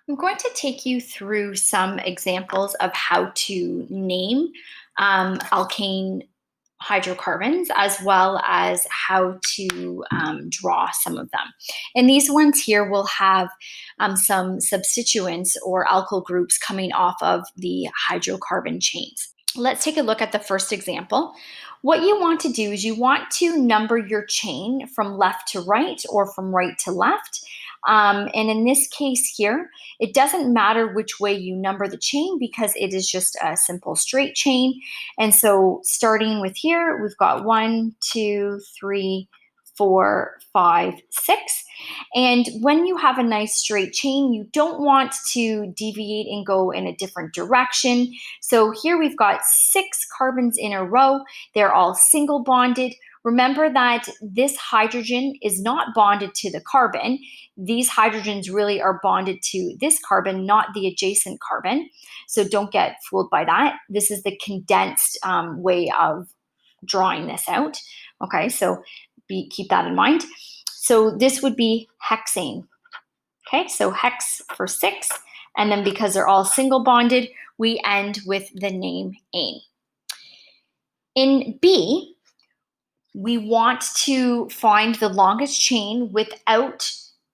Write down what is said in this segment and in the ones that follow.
I'm going to take you through some examples of how to name alkane hydrocarbons as well as how to draw some of them. And these ones here will have some substituents or alkyl groups coming off of the hydrocarbon chains. Let's take a look at the first example. What you want to do is you want to number your chain from left to right or from right to left. And in this case here, it doesn't matter which way you number the chain because it is just a simple straight chain. And so starting with here, we've got 1, 2, 3, 4, 5, 6. And when you have a nice straight chain, you don't want to deviate and go in a different direction. So here we've got 6 carbons in a row. They're all single bonded. Remember that this hydrogen is not bonded to the carbon. These hydrogens really are bonded to this carbon, not the adjacent carbon. So don't get fooled by that. This is the condensed way of drawing this out. Okay, so keep that in mind. So this would be hexane. Okay, so hex for 6. And then because they're all single bonded, we end with the name ane. In B, we want to find the longest chain without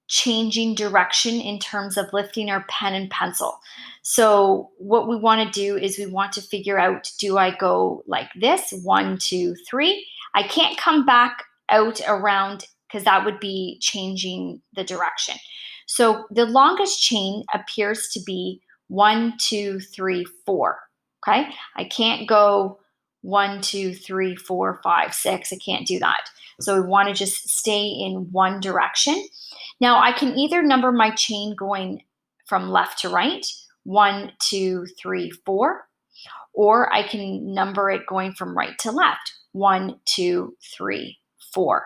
changing direction in terms of lifting our pen and pencil. So what we want to do is we want to figure out, do I go like this, 1, 2, 3? I can't come back out around because that would be changing the direction. So the longest chain appears to be 1, 2, 3, 4. Okay, I can't go 1, 2, 3, 4, 5, 6. I can't do that. So we want to just stay in one direction. Now I can either number my chain going from left to right, 1, 2, 3, 4, or I can number it going from right to left, 1, 2, 3, 4.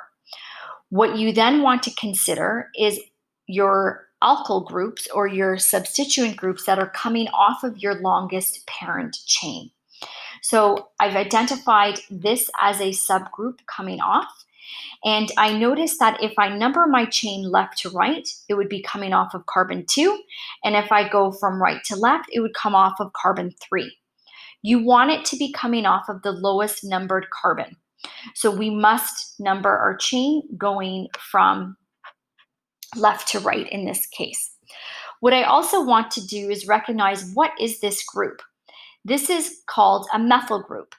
What you then want to consider is your alkyl groups or your substituent groups that are coming off of your longest parent chain. So I've identified this as a subgroup coming off. And I noticed that if I number my chain left to right, it would be coming off of carbon 2. And if I go from right to left, it would come off of carbon 3. You want it to be coming off of the lowest numbered carbon. So we must number our chain going from left to right in this case. What I also want to do is recognize, what is this group? This is called a methyl group.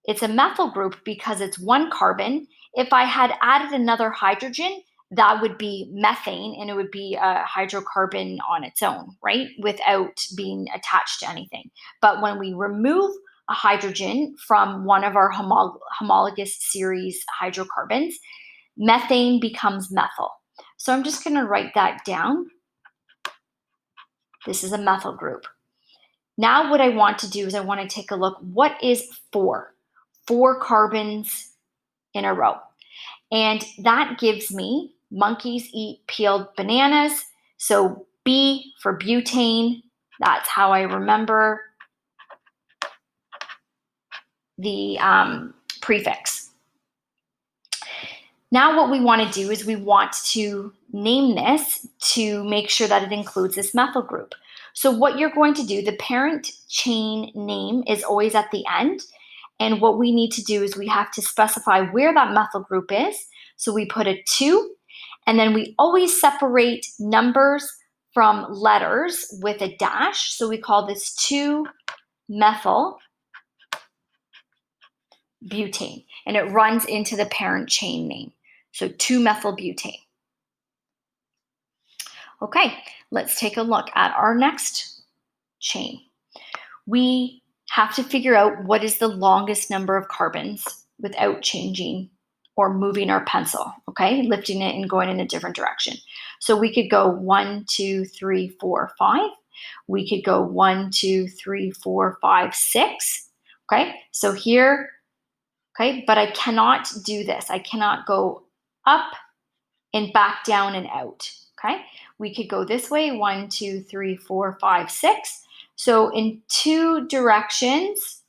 It's a methyl group because it's one carbon. If I had added another hydrogen, that would be methane, and it would be a hydrocarbon on its own, right? Without being attached to anything. But when we remove a hydrogen from one of our homologous series hydrocarbons, methane becomes methyl. So I'm just going to write that down. This is a methyl group. Now what I want to do is I want to take a look, what is 4? 4 carbons in a row. And that gives me monkeys eat peeled bananas. So B for butane, that's how I remember the prefix. Now what we want to do is we want to name this to make sure that it includes this methyl group. So what you're going to do, the parent chain name is always at the end. And what we need to do is we have to specify where that methyl group is. So we put a 2, and then we always separate numbers from letters with a dash. So we call this 2-methyl butane, and it runs into the parent chain name. So 2-methyl butane. Okay, let's take a look at our next chain. We have to figure out what is the longest number of carbons without changing or moving our pencil, okay? Lifting it and going in a different direction. So we could go 1, 2, 3, 4, 5. We could go 1, 2, 3, 4, 5, 6. Okay, so here, okay, but I cannot do this. I cannot go up and back down and out, okay? We could go this way, 1, 2, 3, 4, 5, 6. So in 2 directions,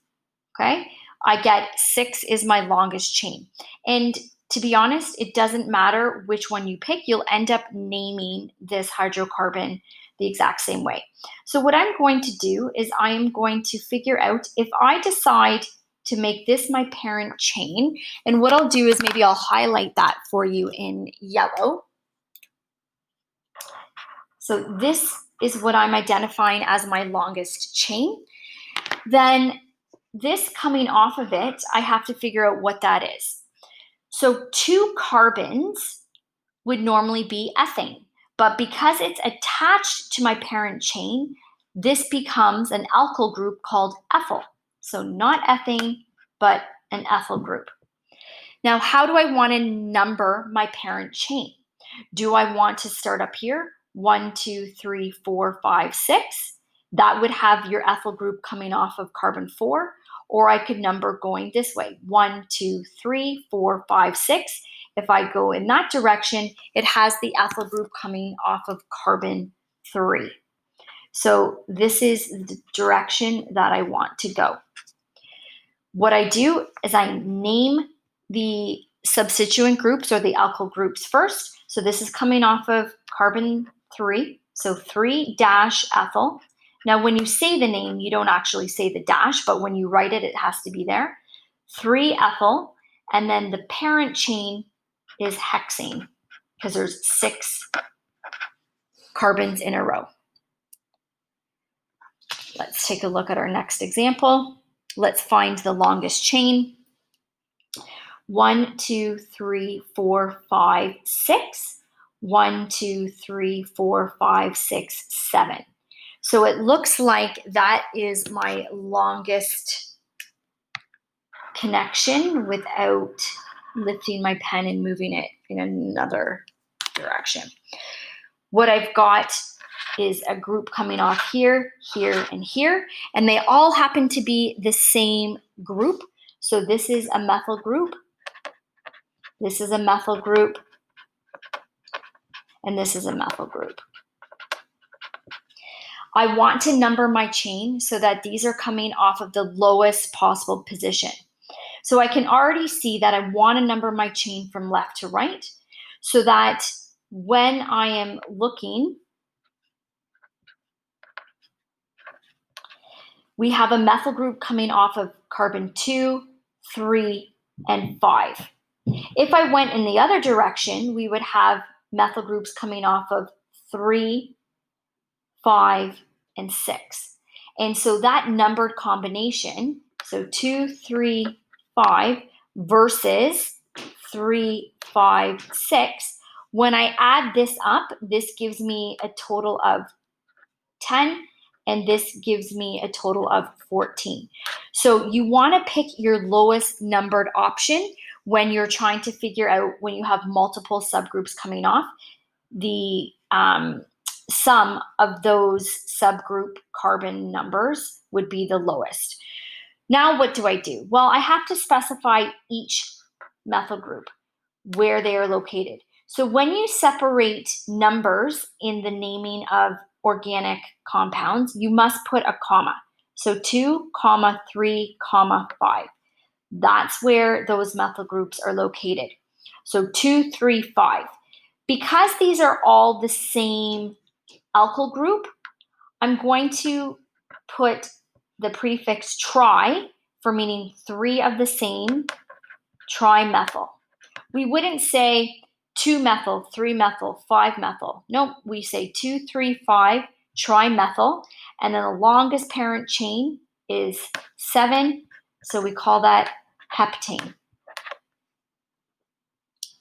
okay, I get 6 is my longest chain. And to be honest, it doesn't matter which one you pick. You'll end up naming this hydrocarbon the exact same way. So what I'm going to do is I am going to figure out if I decide to make this my parent chain, and what I'll do is maybe I'll highlight that for you in yellow. So this is what I'm identifying as my longest chain. Then this coming off of it, I have to figure out what that is. So 2 carbons would normally be ethane, but because it's attached to my parent chain, this becomes an alkyl group called ethyl. So not ethane, but an ethyl group. Now, how do I want to number my parent chain? Do I want to start up here? 1, 2, 3, 4, 5, 6. That would have your ethyl group coming off of carbon 4. Or I could number going this way, 1, 2, 3, 4, 5, 6. If I go in that direction, it has the ethyl group coming off of carbon 3. So this is the direction that I want to go. What I do is I name the substituent groups or the alkyl groups first. So this is coming off of carbon 3, so 3-ethyl. Now, when you say the name, you don't actually say the dash, but when you write it, it has to be there. 3-ethyl, and then the parent chain is hexane because there's 6 carbons in a row. Let's take a look at our next example. Let's find the longest chain. 1, 2, 3, 4, 5, 6. 1, 2, 3, 4, 5, 6, 7. So it looks like that is my longest connection without lifting my pen and moving it in another direction. What I've got is a group coming off here, here, and here, and they all happen to be the same group. So this is a methyl group, this is a methyl group, and this is a methyl group. I want to number my chain so that these are coming off of the lowest possible position. So I can already see that I want to number my chain from left to right so that when I am looking, we have a methyl group coming off of carbon 2, 3, and 5. If I went in the other direction, we would have methyl groups coming off of 3, 5, and 6. And so that numbered combination, so 2, 3, 5 versus 3, 5, 6, when I add this up, this gives me a total of 10, and this gives me a total of 14. So you want to pick your lowest numbered option when you're trying to figure out, when you have multiple subgroups coming off, the sum of those subgroup carbon numbers would be the lowest. Now what do I do? Well, I have to specify each methyl group, where they are located. So when you separate numbers in the naming of organic compounds, you must put a comma. So 2, 3, 5. That's where those methyl groups are located. So 2, 3, 5. Because these are all the same alkyl group, I'm going to put the prefix tri for meaning 3 of the same, trimethyl. We wouldn't say 2-methyl, 3-methyl, 5-methyl. Nope, we say 2, 3, 5, trimethyl, and then the longest parent chain is 7, so we call that heptane.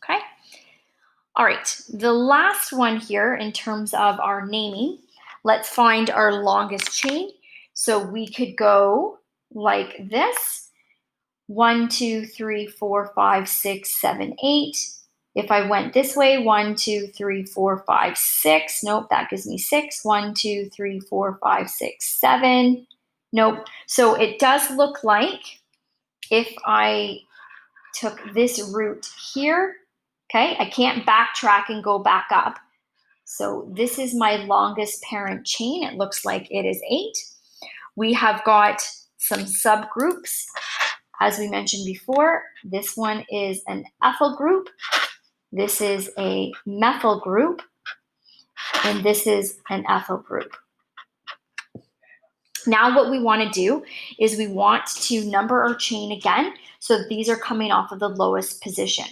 Okay? All right, the last one here in terms of our naming, let's find our longest chain. So we could go like this, 1, 2, 3, 4, 5, 6, 7, 8. If I went this way, 1, 2, 3, 4, 5, 6. Nope, that gives me 6. 1, 2, 3, 4, 5, 6, 7. Nope. So it does look like if I took this route here, okay, I can't backtrack and go back up. So this is my longest parent chain. It looks like it is 8. We have got some subgroups As we mentioned before, this one is an ethyl group, this is a methyl group, and this is an ethyl group. Now what we want to do is we want to number our chain again so that these are coming off of the lowest position.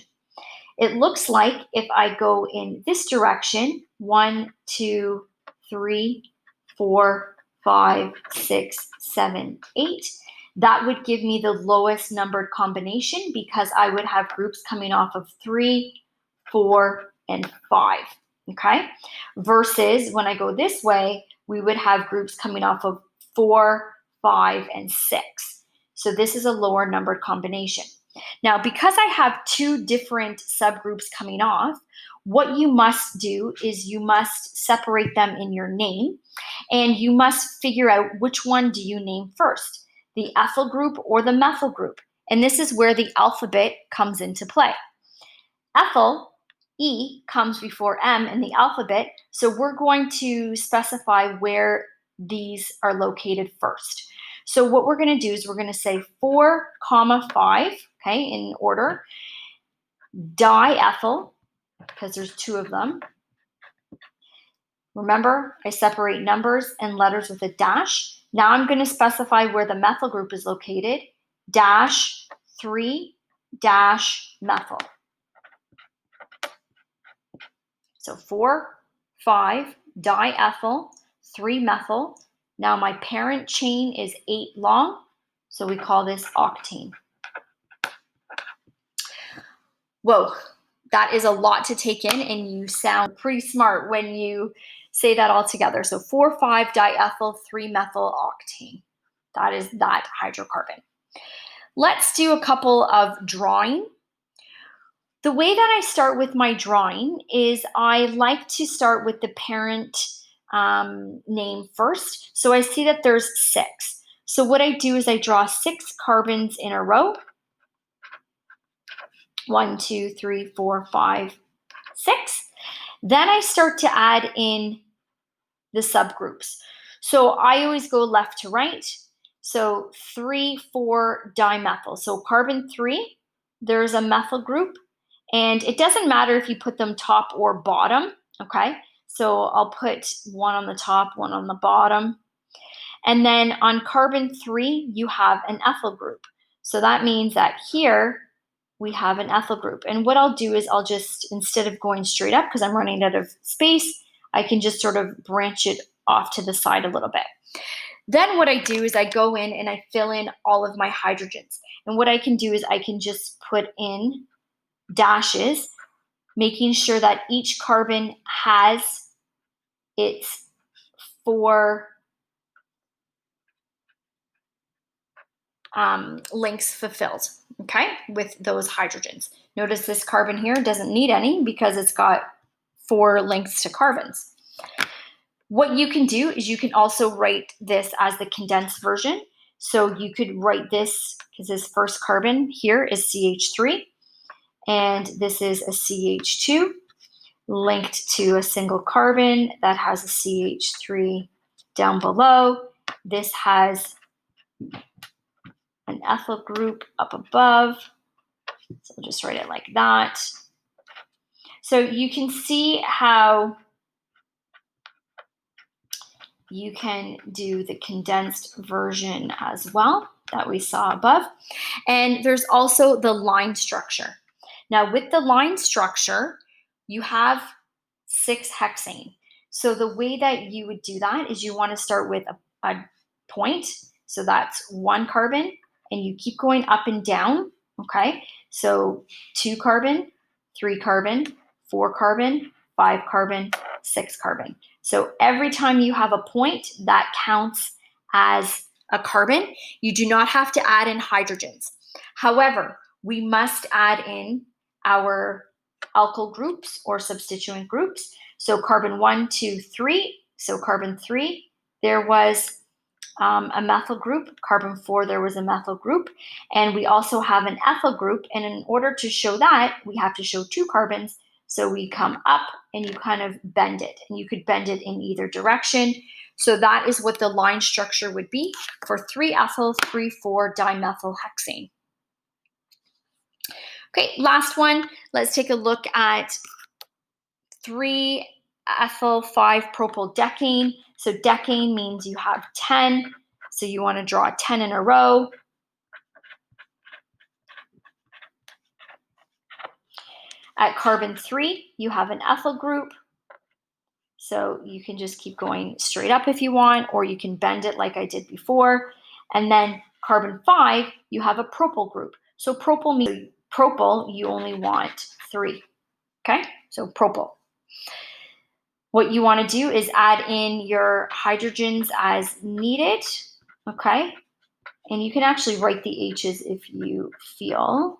It looks like if I go in this direction, 1, 2, 3, 4, 5, 6, 7, 8, that would give me the lowest numbered combination because I would have groups coming off of 3, 4, and 5, okay? Versus when I go this way, we would have groups coming off of 4, 5, and 6. So this is a lower numbered combination. Now, because I have two different subgroups coming off, what you must do is you must separate them in your name, and you must figure out which one do you name first, the ethyl group or the methyl group. And this is where the alphabet comes into play. Ethyl, E, comes before M in the alphabet, so we're going to specify where these are located first. So what we're going to do is we're going to say 4, 5, okay, in order, diethyl, because there's two of them. Remember, I separate numbers and letters with a dash. Now I'm going to specify where the methyl group is located, dash 3 dash methyl. So 4, 5, diethyl, 3 methyl. Now my parent chain is 8 long, so we call this octane. Whoa, that is a lot to take in, and you sound pretty smart when you say that all together. So 4, 5, diethyl, 3 methyl octane. That is that hydrocarbon. Let's do a couple of drawing. The way that I start with my drawing is I like to start with the parent name first. So I see that there's 6. So what I do is I draw 6 carbons in a row. 1, 2, 3, 4, 5, 6. Then I start to add in the subgroups. So I always go left to right. So 3, 4 dimethyl. So carbon 3, there's a methyl group. And it doesn't matter if you put them top or bottom, okay? So I'll put one on the top, one on the bottom. And then on carbon 3, you have an ethyl group. So that means that here we have an ethyl group. And what I'll do is I'll just, instead of going straight up, because I'm running out of space, I can just sort of branch it off to the side a little bit. Then what I do is I go in and I fill in all of my hydrogens. And what I can do is I can just put in dashes, making sure that each carbon has its 4 links fulfilled, okay, with those hydrogens. Notice this carbon here doesn't need any because it's got 4 links to carbons. What you can do is you can also write this as the condensed version. So you could write this, because this first carbon here is CH3, and this is a CH2 linked to a single carbon that has a CH3 down below. This has an ethyl group up above. So I'll just write it like that. So you can see how you can do the condensed version as well that we saw above. And there's also the line structure. Now with the line structure, you have 6-hexane. So the way that you would do that is you want to start with a point. So that's 1 carbon, and you keep going up and down, okay? So 2 carbon, 3 carbon, 4 carbon, 5 carbon, 6 carbon. So every time you have a point, that counts as a carbon. You do not have to add in hydrogens. However, we must add in our alkyl groups or substituent groups. So carbon 1, 2, 3. So carbon 3, there was a methyl group. Carbon 4, there was a methyl group. And we also have an ethyl group. And in order to show that, we have to show 2 carbons. So we come up and you kind of bend it. And you could bend it in either direction. So that is what the line structure would be for 3-ethyl, 3,4 dimethyl hexane. Okay, last one. Let's take a look at 3-ethyl 5-propyl decane. So decane means you have 10. So you want to draw 10 in a row. At carbon 3, you have an ethyl group. So you can just keep going straight up if you want, or you can bend it like I did before. And then carbon 5, you have a propyl group. So propyl means propyl, you only want 3. Okay, so propyl. What you want to do is add in your hydrogens as needed. Okay, and you can actually write the H's if you feel.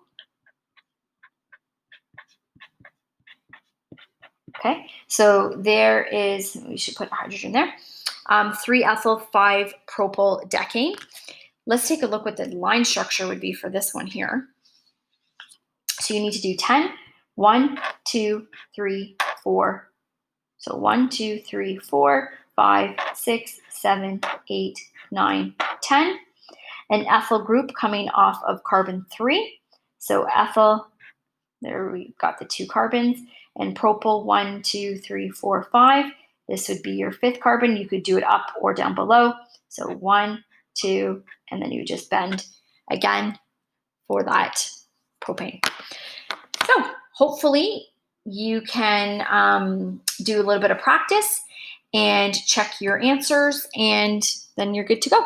Okay, so there is, we should put hydrogen there, 3-ethyl 5-propyl decane. Let's take a look what the line structure would be for this one here. So you need to do 10. 1, 2, 3, 4. So 1, 2, 3, 4, 5, 6, 7, 8, 9, 10. An ethyl group coming off of carbon 3. So ethyl, there we got the 2 carbons, and propyl 1, 2, 3, 4, 5. This would be your 5th carbon. You could do it up or down below. So 1, 2, and then you just bend again for that propane. So hopefully you can do a little bit of practice and check your answers, and then you're good to go.